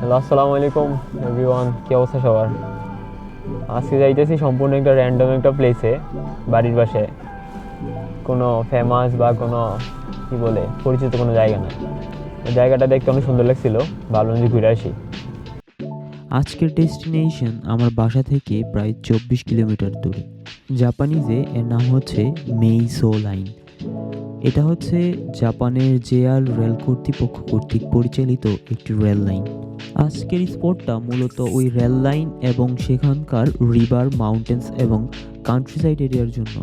Hello, আসসালামু আলাইকুম everyone. কি অবস্থা সবার? আজকে যাইতেছি সম্পূর্ণ একটা র্যান্ডম একটা প্লেসে, বাড়ির পাশে। কোনো ফেমাস বা কোনো কি বলে পরিচিত কোনো জায়গা না। জায়গাটা দেখতে অনেক সুন্দর লাগছিল, ভাবলাম যে ঘুরে আসি। আজকের ডেস্টিনেশন আমার বাসা থেকে প্রায় 24 কিলোমিটার দূরে। জাপানিজে এর নাম হচ্ছে মেইসো লাইন। এটা হচ্ছে জাপানের জেআর রেল কর্তৃপক্ষ কর্তৃক পরিচালিত একটি রেল লাইন। আজকের স্পটটা মূলত ওই রেল লাইন এবং সেখানকার রিভার, মাউন্টেন্স এবং কান্ট্রি সাইড এরিয়ার জন্য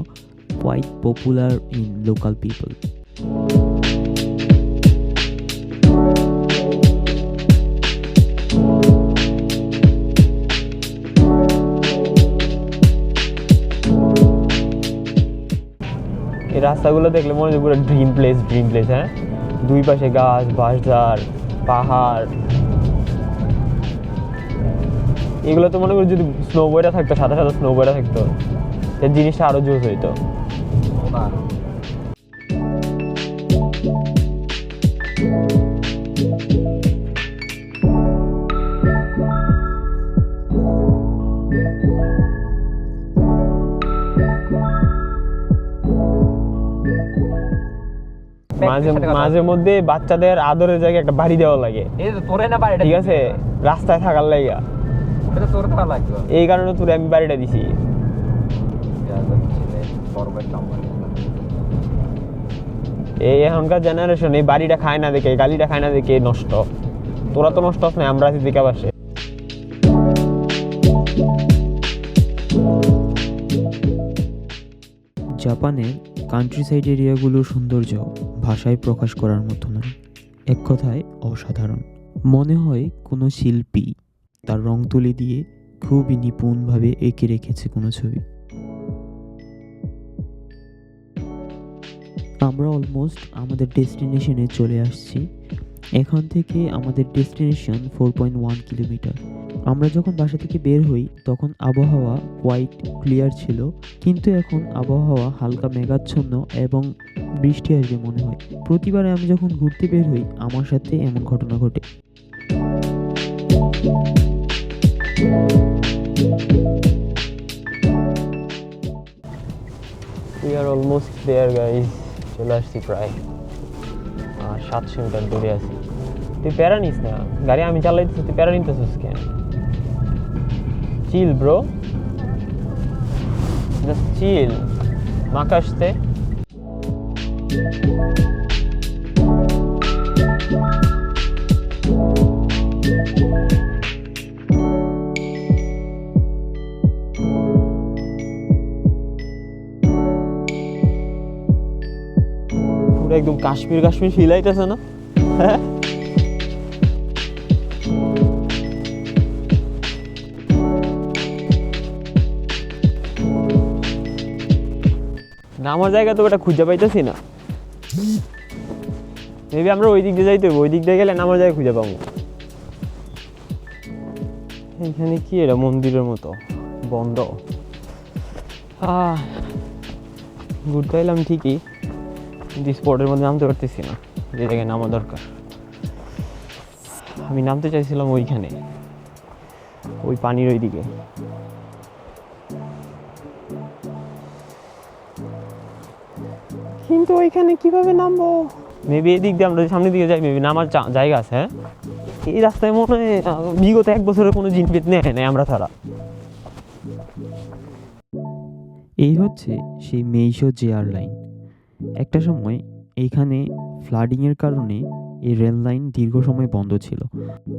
quite popular in local people. এই রাস্তাগুলো দেখলে মনে হয় পুরো ড্রিম প্লেস। হ্যাঁ, দুই পাশে গাছ, বাঁশঝাড়, পাহাড়। এগুলো তো মনে করি যদি স্নো বয়টা থাকতো, সাদা সাদা স্নো বয়টা থাকতো, এই জিনিসটা আরো জোস হইতো। মাঝে মধ্যে বাচ্চাদের আদরের জায়গায় একটা বাড়ি দেওয়া লাগে, ঠিক আছে, রাস্তায় থাকার লাইগা। এই কারণে তোরে আমি বাড়িটা দিছি। এই এখনকার জেনারেশন এই বাড়িটা খায় না দেখে, গালিটা খায় না দেখে নষ্ট। তোরা তো নষ্ট হস না, আমরা আছি দেখে বাসে। জাপানের কান্ট্রি সাইড এরিয়াগুলোর সৌন্দর্য ভাষায় প্রকাশ করার মতো নয়, এক কথায় অসাধারণ। মনে হয় কোনো শিল্পী তার রং তুলি দিয়ে খুবই নিপুণভাবে এঁকে রেখেছে কোনো ছবি। আমরা অলমোস্ট আমাদের ডেস্টিনেশনে চলে আসছি। এখান থেকে আমাদের ডেস্টিনেশন 4.1 কিলোমিটার। আমরা যখন বাসা থেকে বের হই তখন আবহাওয়া কোয়াইট ক্লিয়ার ছিল, কিন্তু এখন আবহাওয়া হালকা মেঘাচ্ছন্ন এবং বৃষ্টি আসবে মনে হয়। প্রতিবারে আমি যখন ঘুরতে বের হই আমার সাথে এমন ঘটনা ঘটে। We are almost there guys, চলে আসছি প্রায়। 700 মিটার দূরে আছি। তুই প্যারা নিস না, গাড়ি আমি চালাইতেছি, তুই প্যারা নিতেছিস কেন? Chill bro, just chill. মাকে আসতে পুরো একদম কাশ্মীর ফিল আইতেছে না? হ্যাঁ, নামার জায়গা তো ওটা খুঁজে পাইতেছি না। মেবি আমরা ওই দিক দিয়ে যাইতে হবে, ওই দিক দিয়ে গেলে নামার জায়গা খুঁজে পাবো। এখানে কি এটা মন্দিরের মতো বন্ধ। ঘুরতে এলাম ঠিকই, কিন্তু স্পটের মধ্যে নামতে পারতেছি না, যে জায়গায় নামা দরকার। আমি নামতে চাইছিলাম ওইখানে, ওই পানির ওই দিকে। কিন্তু ওইখানে কিভাবে নামবো? মেবি এদিক দিয়ে আমরা সামনের দিকে যাই, মেবি নামার জায়গা আছে। হ্যাঁ, এই রাস্তায় মনে হয় বিগত 1 বছরের কোনো জিনিস নেয় নাই আমরা ছাড়া। এই হচ্ছে সেই মেইসো জেআর লাইন। একটা সময় এইখানে ফ্লাডিংয়ের কারণে এই রেল লাইন দীর্ঘ সময় বন্ধ ছিল।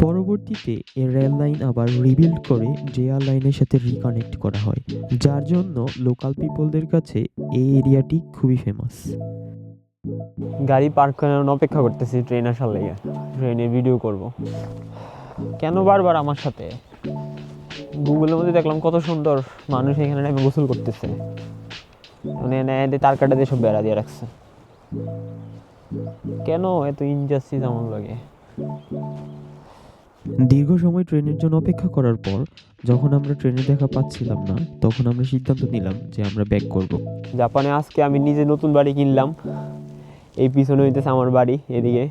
পরবর্তীতে এই রেল লাইন আবার রিবিল্ড করে জেআর লাইনের সাথে রিকানেক্ট করা হয়, যার জন্য লোকাল পিপলদের কাছে এই এরিয়াটি খুবই ফেমাস। গাড়ি পার্ক করার অপেক্ষা করতেছি ট্রেন আসার লেগে, ট্রেনে ভিডিও করব। কেন বারবার আমার সাথে? গুগলের মধ্যে দেখলাম কত সুন্দর মানুষ এখানে নেমে গোসল করতেছে, মানে তার কাটা দিয়ে সব বেড়া দিয়ে রাখছে। কেন এত ইনজাস্টিস এমন লাগে? দীর্ঘ সময় ট্রেনের জন্য অপেক্ষা করার পর যখন আমরা ট্রেনে দেখা পাচ্ছিলাম না, তখন আমরা সিদ্ধান্ত নিলাম যে আমরা ব্যাক করব। জাপানে আজকে আমি নিজে নতুন বাড়ি কিনলাম। এই পিছনে হইতেছে আমার বাড়ি, এদিকে